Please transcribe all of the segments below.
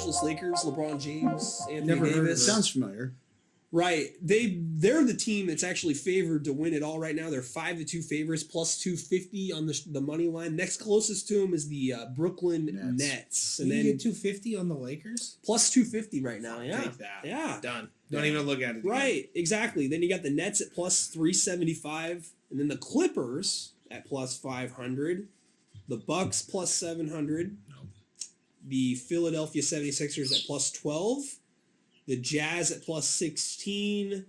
Angeles Lakers, LeBron James, Anthony Never heard of Davis. it. Sounds familiar. Right. They're the team that's actually favored to win it all right now. They're 5-2 favorites, plus 250 on the money line. Next closest to them is the Brooklyn Nets. And then 250 on the Lakers? Plus 250 right now, yeah. Take that. Yeah. Done. Don't even look at it again. Right, exactly. Then you got the Nets at plus 375, and then the Clippers at plus 500, the Bucks plus 700, the Philadelphia 76ers at plus 12, the Jazz at plus 16,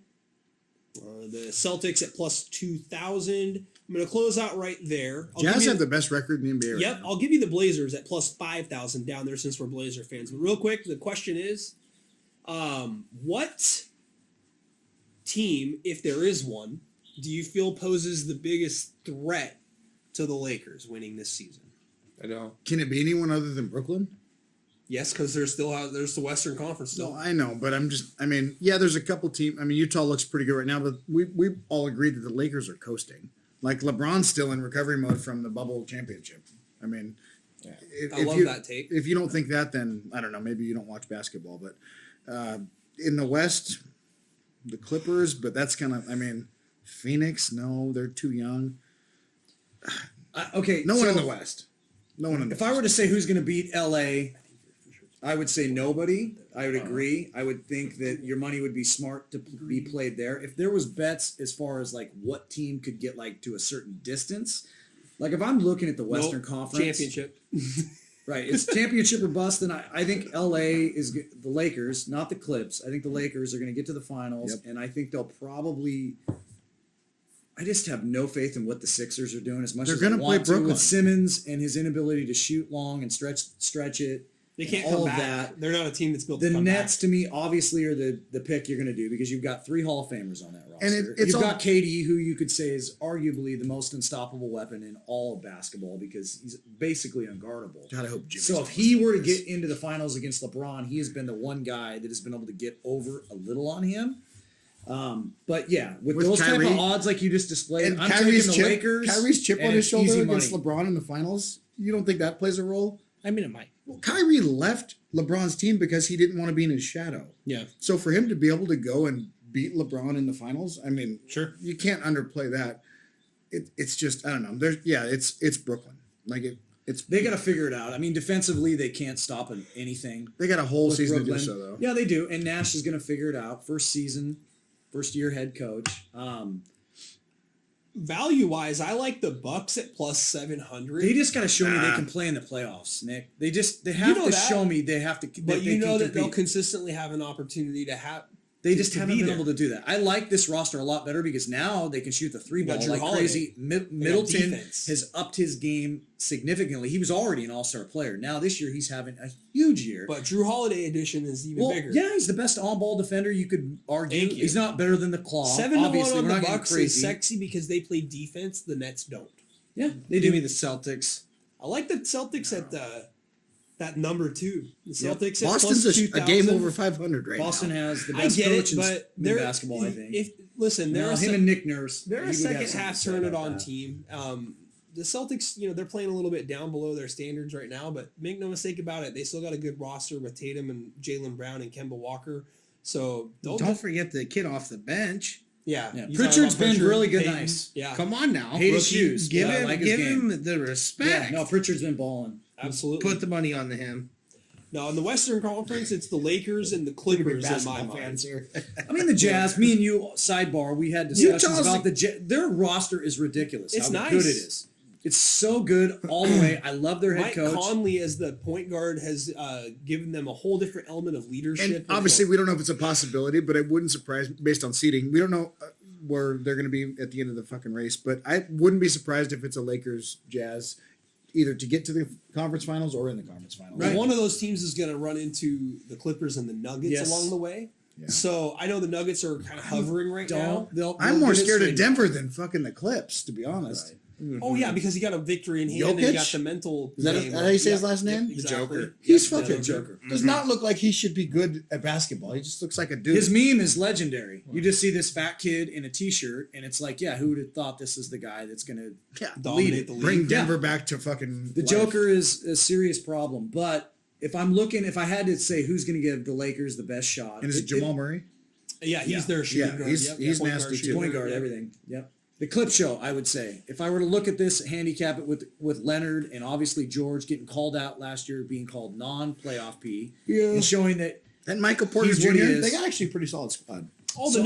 the Celtics at plus 2,000. I'm going to close out right there. Jazz have the best record in the NBA Yep, right now. I'll give you the Blazers at plus 5,000 down there since we're Blazer fans. But real quick, the question is, what team, if there is one, do you feel poses the biggest threat to the Lakers winning this season? I don't. Can it be anyone other than Brooklyn? Yes, because there's the Western Conference still. No, I know, but there's a couple teams. I mean, Utah looks pretty good right now, but we all agree that the Lakers are coasting. Like, LeBron's still in recovery mode from the bubble championship. I mean, I love that take. If you don't think that, then I don't know. Maybe you don't watch basketball. But in the West, the Clippers, but that's kind of, Phoenix, no, they're too young. Okay. No one in the West. No one in the If I were to say who's going to beat LA, I would say nobody. I would agree. I would think that your money would be smart to be played there. If there was bets as far as like what team could get like to a certain distance, like if I'm looking at the Western Conference Championship. right, it's championship or bust, then I think LA is the Lakers, not the Clips. I think the Lakers are going to get to the finals, and I think they'll probably. I just have no faith in what the Sixers are doing as much They're as I gonna want play to with Brooklyn. Simmons and his inability to shoot long and stretch it. They can't all come of back. that. They're not a team that's built The to come Nets, back. to me, obviously are the pick you're going to do because you've got 3 Hall of Famers on that roster. And it's you've all- got KD, who you could say is arguably the most unstoppable weapon in all of basketball because he's basically unguardable. God, I hope Jimmy's So on if this he were to list. get into the finals against LeBron, he has been the one guy that has been able to get over a little on him. But yeah, with those type Kyrie- of odds like you just displayed, and I'm Kyrie's taking the chip, Lakers. Kyrie's chip and on his it's shoulder easy against money. LeBron in the finals. You don't think that plays a role? I mean, it might. Well, Kyrie left LeBron's team because he didn't want to be in his shadow. Yeah. So for him to be able to go and beat LeBron in the finals, Sure. you can't underplay that. It's just, I don't know. It's Brooklyn. Like They got to figure it out. I mean, defensively, they can't stop anything. they got a whole with season Brooklyn. to do so though. Yeah, they do. And Nash is going to figure it out. First year head coach. Value-wise, I like the Bucks at plus 700. They just got to show me they can play in the playoffs, Nick. They have You know to that. show me they have to. But you know that they'll compete. consistently have an opportunity to have. They just to haven't be been there. able to do that. I like this roster a lot better because now they can shoot the 3 ball got Drew like Holiday. crazy. Middleton defense. has upped his game significantly. He was already an all-star player. Now this year he's having a huge year. But Drew Holiday edition is even bigger. Yeah, he's the best on-ball defender you could argue. Thank you. He's not better than the Claw. 7-1 Obviously, on we're the not getting Bucks is crazy. sexy because they play defense. The Nets don't. Yeah, they Give do. me the Celtics. I like the Celtics at that number 2. The Celtics at Boston's plus a 2,000. game over 500 right Boston now. has the I best get coach it, but in they're basketball, I think. Listen, Now, they're him and Nick Nurse. they're he a would have second something half to say turn it about on that. team. The Celtics, they're playing a little bit down below their standards right now, but make no mistake about it, they still got a good roster with Tatum and Jaylen Brown and Kemba Walker. So Don't forget the kid off the bench. Yeah. Yeah, You Pritchard's talking about been Pritchard, really good, Payton? nice. Yeah, Come on now. Hate his Rookie. shoes. Give Yeah, I him, like his give game. him the respect. Yeah, no, Pritchard's been balling. absolutely. Put the money on him. Now, in the Western Conference, it's the Lakers and the Clippers in my mind. here. I mean, the Jazz, me and you, sidebar, we had discussions Utah's about the Jazz. Their roster is ridiculous. It's how nice. good it is. It's so good all the way. I love their head Mike coach. Conley as the point guard has given them a whole different element of leadership. And obviously, we don't know if it's a possibility, but it wouldn't surprise based on seeding. We don't know where they're going to be at the end of the fucking race, but I wouldn't be surprised if it's a Lakers Jazz, either to get to the conference finals or in the conference finals. Well, one of those teams is going to run into the Clippers and the Nuggets Yes. along the way. Yeah. So I know the Nuggets are kind of hovering right now. I'm more scared of Denver than fucking the Clips, to be honest. Right. Oh yeah, because he got a victory in hand and he got Jokic? the mental. Is that game. how you say his Yeah, last name? yeah, The exactly. Joker. He's Yeah, fucking the Joker. Does not look like he should be good at basketball. He just looks like a dude. His meme is legendary. You just see this fat kid in a T-shirt, and it's like, yeah, who would have thought this is the guy that's going to yeah, Dominate the league. bring Yeah. Denver back to fucking The life. Joker is a serious problem, but if I had to say who's going to give the Lakers the best shot, And is it Jamal Murray? Yeah, he's their shooting Yeah, guard. he's- Yep, he's point nasty guard, too. shooting point guard, yeah. everything. Yep. The clip show, I would say, if I were to look at this, handicap it with Leonard and obviously George getting called out last year, being called non-playoff P, and showing that And Michael Porter He's what he Jr. is. They got actually a pretty solid squad. Oh, So-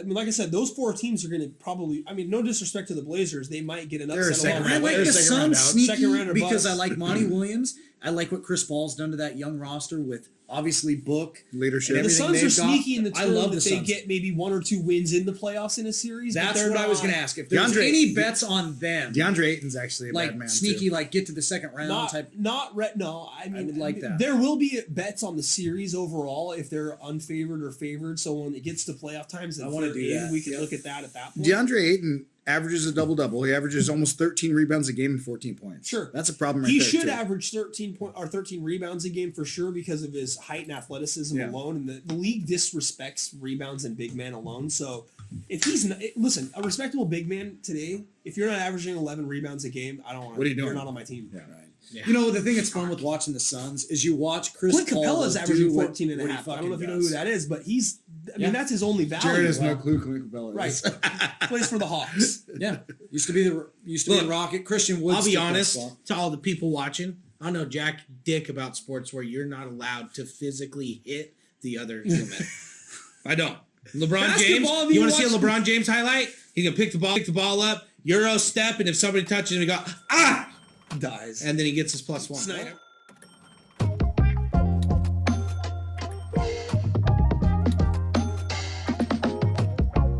like I said, those 4 teams are going to probably. I mean, no disrespect to the Blazers, they might get an They're a upset second along I the round. way. like the Second round Suns out. sneaky Second round or because bust. I like Monty Williams. I like what Chris Paul's done to that young roster with obviously Book. Leadership. And The everything Suns are they've got. sneaky in the I term love that the they Suns. get maybe 1 or 2 wins in the playoffs in a series. but That's they're what I was not- going to ask. If there's DeAndre- any bets on them, DeAndre Ayton's actually a like bad man sneaky, too. like get to the second round Not, type. no. I mean, would like that. There will be bets on the series overall if they're unfavored or favored. So when it gets to playoff times, and I wanna they're do in, that. we can Yep. look at that at that point. DeAndre Ayton averages a double-double. He averages almost 13 rebounds a game and 14 points. Sure. That's a problem right He there, should too. average 13 rebounds a game for sure because of his height and athleticism Yeah. alone. And the league disrespects rebounds and big man alone. So if he's not, listen, a respectable big man today, if you're not averaging 11 rebounds a game, I don't want. What are you doing? You're not on my team. Yeah. Right. Yeah. You know, the thing that's fun with watching the Suns is you watch Chris Clint Paul Capella's do averaging what- 14 and a what he half. I don't fucking know if you know does. who that is, but he's. I mean, Yeah. that's his only value. Jared has no Well, clue who Clint Capella Right. is. Plays for the Hawks. Yeah, used to be the Look, Rocket. Christian Woods. I'll be took that honest spot. to all the people watching. I know Jack Dick about sports where you're not allowed to physically hit the other human. I don't. LeBron James. Basketball, You you want to see a watch- LeBron James highlight? He can pick the ball up, Euro step, and if somebody touches him, he go, ah, Dies. and then he gets his +1. Snyder.